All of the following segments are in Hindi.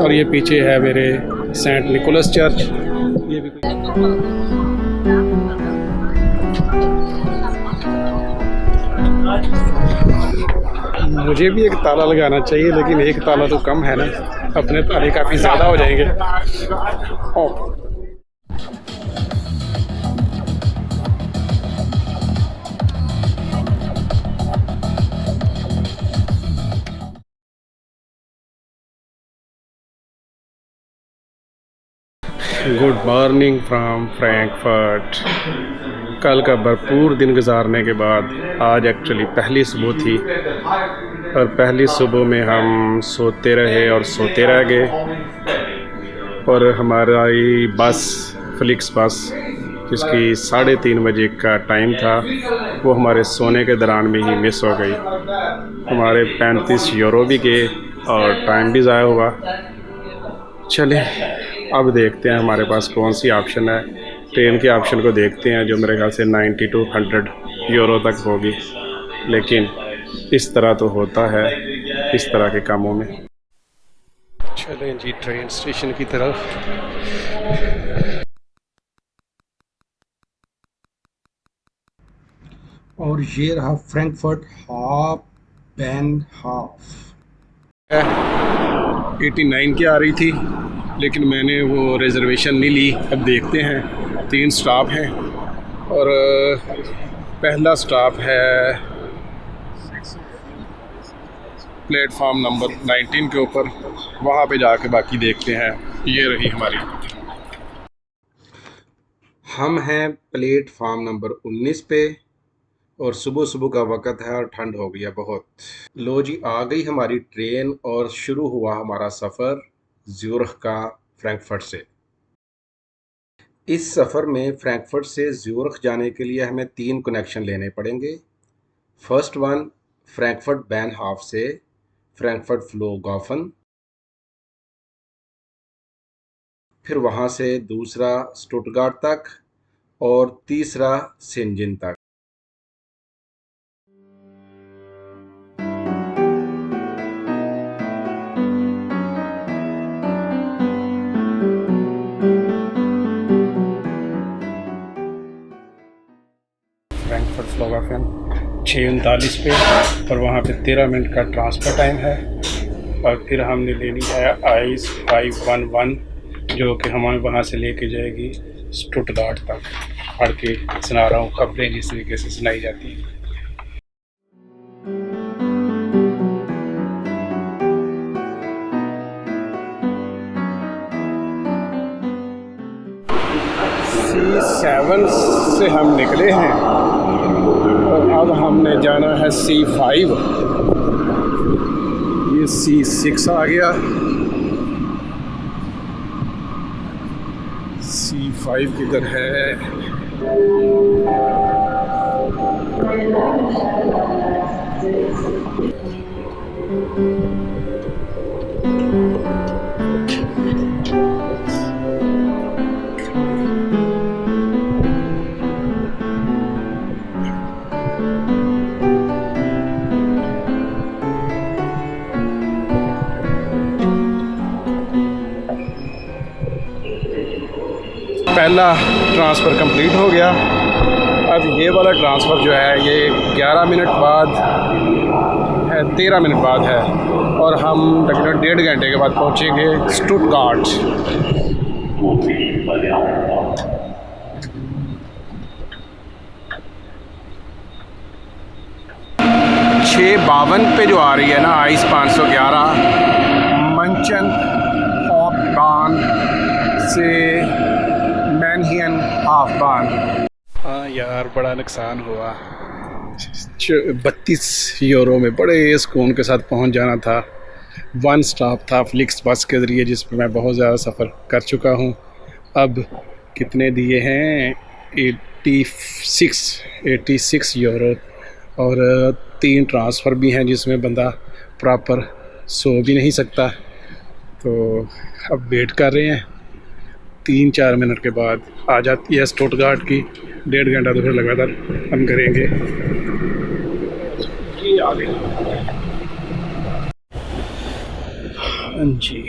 और ये पीछे है मेरे सेंट निकोलस चर्च। ये भी मुझे भी एक ताला लगाना चाहिए, लेकिन एक ताला तो कम है ना, अपने ताले काफ़ी ज़्यादा हो जाएंगे। Good morning from Frankfurt. कल का भरपूर दिन गुजारने के बाद आज एक्चुअली पहली सुबह थी, और पहली सुबह में हम सोते रहे और सोते रह गए, और हमारी बस फ्लिक्स बस जिसकी 3:30 बजे का टाइम था वो हमारे सोने के दौरान में ही मिस हो गई। हमारे 35 यूरो भी गए और टाइम भी ज़ाया हुआ। चले अब देखते हैं हमारे पास कौन सी ऑप्शन है। ट्रेन के ऑप्शन को देखते हैं जो मेरे ख्याल से 90 to 100 यूरो तक होगी, लेकिन इस तरह तो होता है इस तरह के कामों में। चलें जी ट्रेन स्टेशन की तरफ। और ये रहा फ्रैंकफर्ट हाफ 89 की आ रही थी, लेकिन मैंने वो रिज़र्वेशन नहीं ली। अब देखते हैं 3 स्टॉप हैं, और पहला स्टॉप है प्लेटफॉर्म नंबर 19 के ऊपर, वहाँ पे जाके बाकी देखते हैं। ये रही हमारी, हम हैं प्लेटफॉर्म नंबर 19 पे, और सुबह सुबह का वक़्त है और ठंड हो गई है बहुत। लो जी, आ गई हमारी ट्रेन और शुरू हुआ हमारा सफ़र ज़्यूरिख का फ्रैंकफर्ट से। इस सफ़र में फ्रैंकफर्ट से ज़्यूरिख जाने के लिए हमें 3 कनेक्शन लेने पड़ेंगे। फर्स्ट वन फ्रैंकफर्ट बैनहाफ से फ्रैंकफर्ट फ्लोगाफन, फिर वहाँ से दूसरा स्टुटगार्ट तक, और तीसरा शेंजिन तक। फ्रैंकफर्ट फ्लोगाफन 6:39 पे, और वहाँ पे 13 मिनट का ट्रांसफ़र टाइम है। और फिर हमने लेनी है आइस 511 जो कि हमें वहाँ से लेके जाएगी स्टुटगार्ट तक। पढ़ के सुना रहा हूँ खबरें जिस तरीके से सुनाई जाती हैं। C7 से हम निकले हैं, और अब हमने जाना है C5। ये C6 आ गया, C5 किधर है? पहला ट्रांसफ़र कंप्लीट हो गया। अब ये वाला ट्रांसफ़र जो है ये 11 मिनट बाद है, 13 मिनट बाद है, और हम तकरीबन 1.5 घंटे के बाद पहुँचेंगे स्टुटगार्ट। 6:52 पे जो आ रही है ना आइस 511 मंचन हॉफबान से मैनहियन हॉफबान। हाँ यार, बड़ा नुकसान हुआ। 32 यूरो में बड़े सुकून के साथ पहुंच जाना था। 1 स्टॉप था फ्लिक्स बस के ज़रिए, जिस पर मैं बहुत ज़्यादा सफ़र कर चुका हूं। अब कितने दिए हैं? 86 यूरो, और 3 ट्रांसफ़र भी हैं जिसमें बंदा प्रॉपर सो भी नहीं सकता। तो अब वेट कर रहे हैं, 3-4 मिनट के बाद आ जाती है स्टुटगार्ट की। 1.5 घंटा तो फिर लगातार हम करेंगे। ये आ गई जी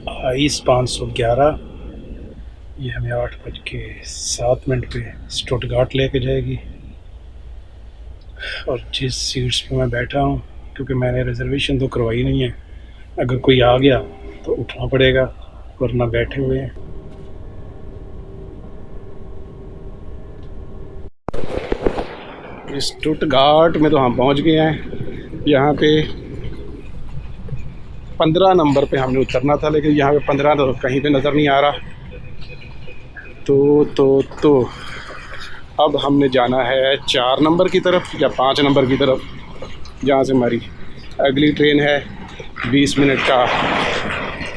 आइस 511। ये हमें 8:07 पे स्टुटगार्ट लेके जाएगी। और जिस सीट्स पे मैं बैठा हूँ, क्योंकि मैंने रिजर्वेशन तो करवाई नहीं है, अगर कोई आ गया तो उठना पड़ेगा, वरना बैठे हुए हैं। स्टुटगार्ट में तो हम पहुँच गए हैं। यहाँ पे 15 नंबर पे हमने उतरना था, लेकिन यहाँ पे 15 तो कहीं पे नज़र नहीं आ रहा। तो अब हमने जाना है 4 नंबर की तरफ या 5 नंबर की तरफ, जहाँ से हमारी अगली ट्रेन है। 20 मिनट का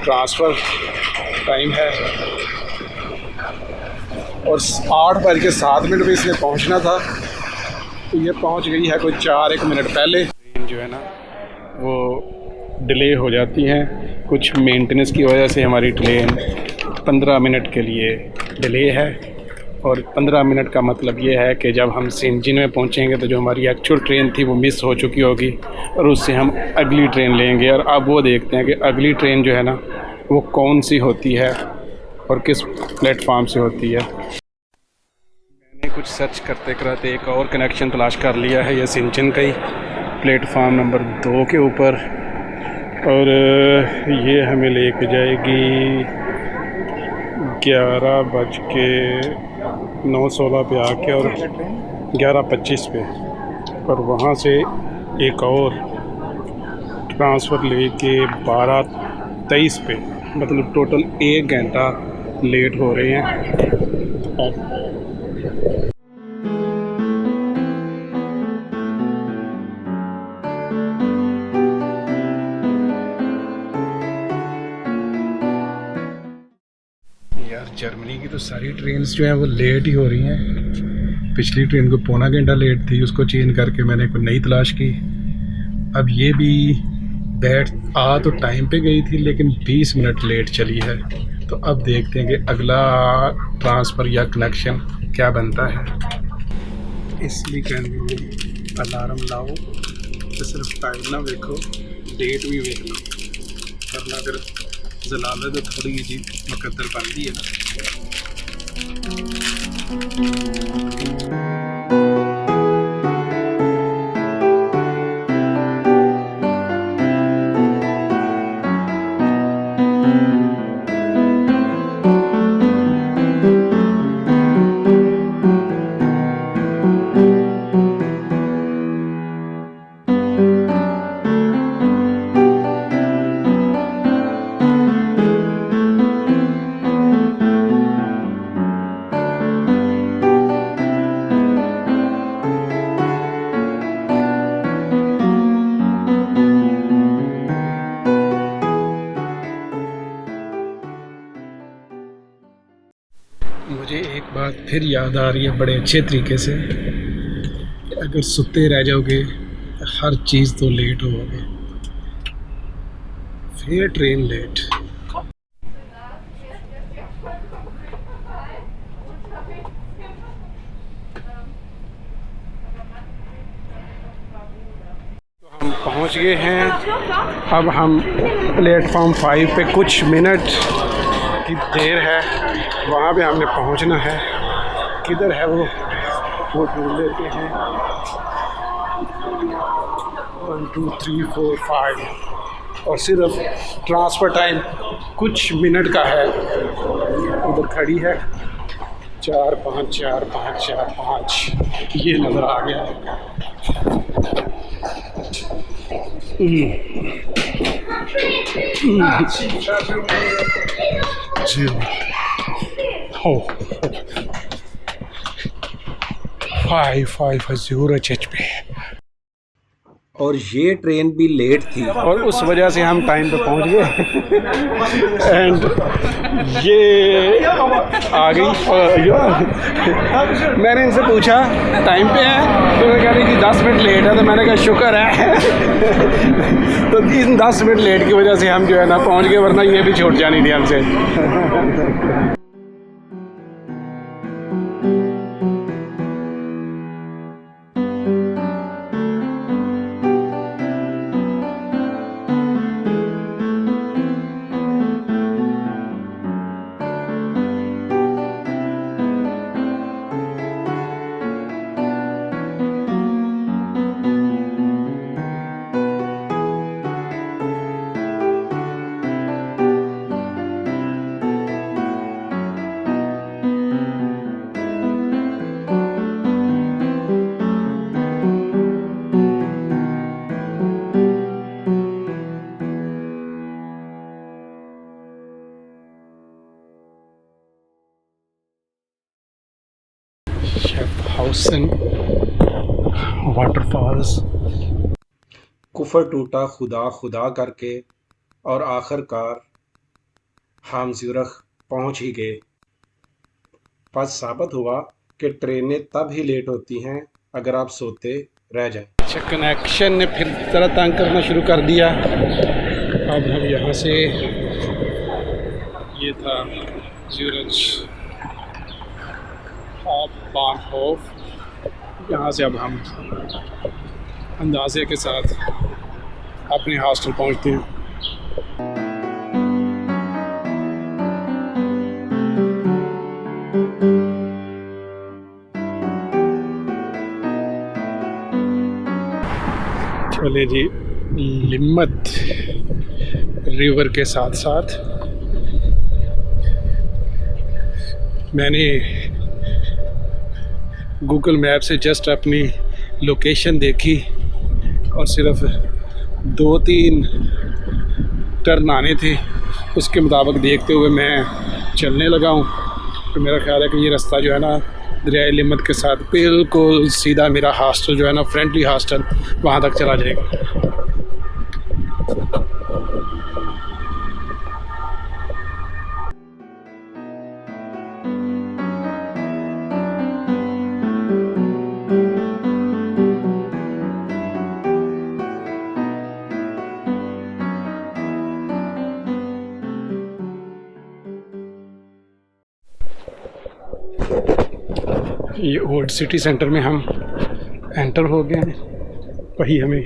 ट्रांसफ़र टाइम है और 8:07 पे इसने पहुँचना था, तो ये पहुँच गई है कोई 4-1 मिनट पहले। ट्रेन जो है ना वो डिले हो जाती हैं, कुछ मेंटेनेंस की वजह से हमारी ट्रेन 15 मिनट के लिए डिले है। और 15 मिनट का मतलब ये है कि जब हम सिंजिन में पहुंचेंगे तो जो हमारी एक्चुअल ट्रेन थी वो मिस हो चुकी होगी और उससे हम अगली ट्रेन लेंगे। और अब वो देखते हैं कि अगली ट्रेन जो है ना वो कौन सी होती है और किस प्लेटफार्म से होती है। मैंने कुछ सर्च करते करते एक और कनेक्शन तलाश कर लिया है, ये सिंजिन का ही, प्लेटफार्म नंबर 2 के ऊपर। और ये हमें लेके जाएगी 11:09 पे आके और 11:25 पे, और वहाँ से एक और ट्रांसफ़र लेके 12:23 पे, मतलब टोटल 1 घंटा लेट हो रहे हैं। यार जर्मनी की तो सारी ट्रेन्स जो हैं वो लेट ही हो रही हैं। पिछली ट्रेन को 1.25 घंटा लेट थी, उसको चेंज करके मैंने कोई नई तलाश की। अब ये भी आ तो टाइम पे गई थी, लेकिन 20 मिनट लेट चली है। तो अब देखते हैं कि अगला ट्रांसफ़र या कनेक्शन क्या बनता है। इसलिए कहते अलार्म लाओ तो सिर्फ टाइम ना देखो, डेट भी देख लो, वरना फिर जलालत तो थोड़ी जी मुकद्दर बनती है ना। मुझे एक बात फिर याद आ रही है बड़े अच्छे तरीके से, कि अगर सुते रह जाओगे हर चीज़ तो लेट होगे, फिर ट्रेन लेट। हम पहुंच गए हैं। अब हम प्लेटफॉर्म 5 पे कुछ मिनट की देर है, वहाँ पे हमने पहुँचना है। किधर है वो ढूंढ लेते हैं। 1 2 3 4 5 और सिर्फ ट्रांसफ़र टाइम कुछ मिनट का है। उधर खड़ी है 4 5 4 5 4 5, ये नज़र आ गया। हो 5 HP। और ये ट्रेन भी लेट थी और उस वजह से हम टाइम पे पहुंच गए। एंड ये आ गई। मैंने इनसे पूछा टाइम पे है, तो मैं कह रही कि 10 मिनट लेट है। तो मैंने कहा शुक्र है। तो इन 10 मिनट लेट की वजह से हम जो है ना पहुंच गए, वरना ये भी छूट जानी थी हमसे। Hausen waterfalls. कुफर टूटा खुदा खुदा करके और आखिरकार हम ज़्यूरिख पहुंच ही गए। बस साबित हुआ कि ट्रेनें तब ही लेट होती हैं अगर आप सोते रह जाएं। अच्छा, कनेक्शन ने फिर तरह तंग करना शुरू कर दिया। अब हम यहाँ से, ये था ज़्यूरिच बानहोफ, यहाँ से अब हम अंदाजे के साथ अपने हॉस्टल पहुँचते हैं। चले जी, लिम्मत रिवर के साथ साथ मैंने गूगल मैप से जस्ट अपनी लोकेशन देखी और सिर्फ 2-3 टर्न आने थे, उसके मुताबिक देखते हुए मैं चलने लगा हूँ। तो मेरा ख्याल है कि ये रास्ता जो है ना दरियाए लिम्मत के साथ बिल्कुल सीधा मेरा हॉस्टल जो है ना, फ्रेंडली हॉस्टल, वहाँ तक चला जाएगा। ये ओल्ड सिटी सेंटर में हम एंटर हो गए हैं। वही हमें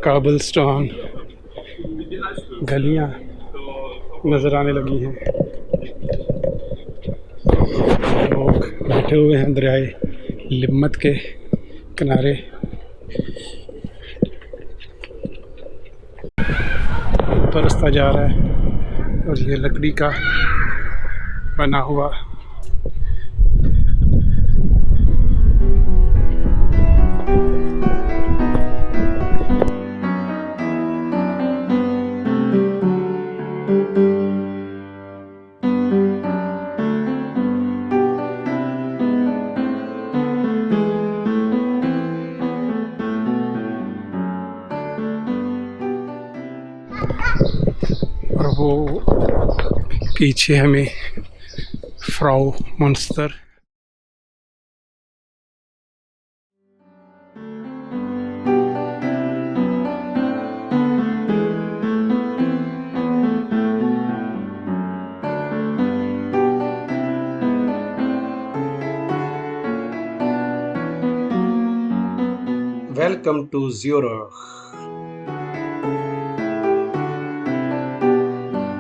काबलस्टोन गलियां नज़र आने लगी हैं। लोग बैठे हुए हैं दरियाए लिम्मत के किनारे। ऊपर रास्ता जा रहा है और ये लकड़ी का बना हुआ और वो पीछे हमें Fraumünster. Welcome to Zurich.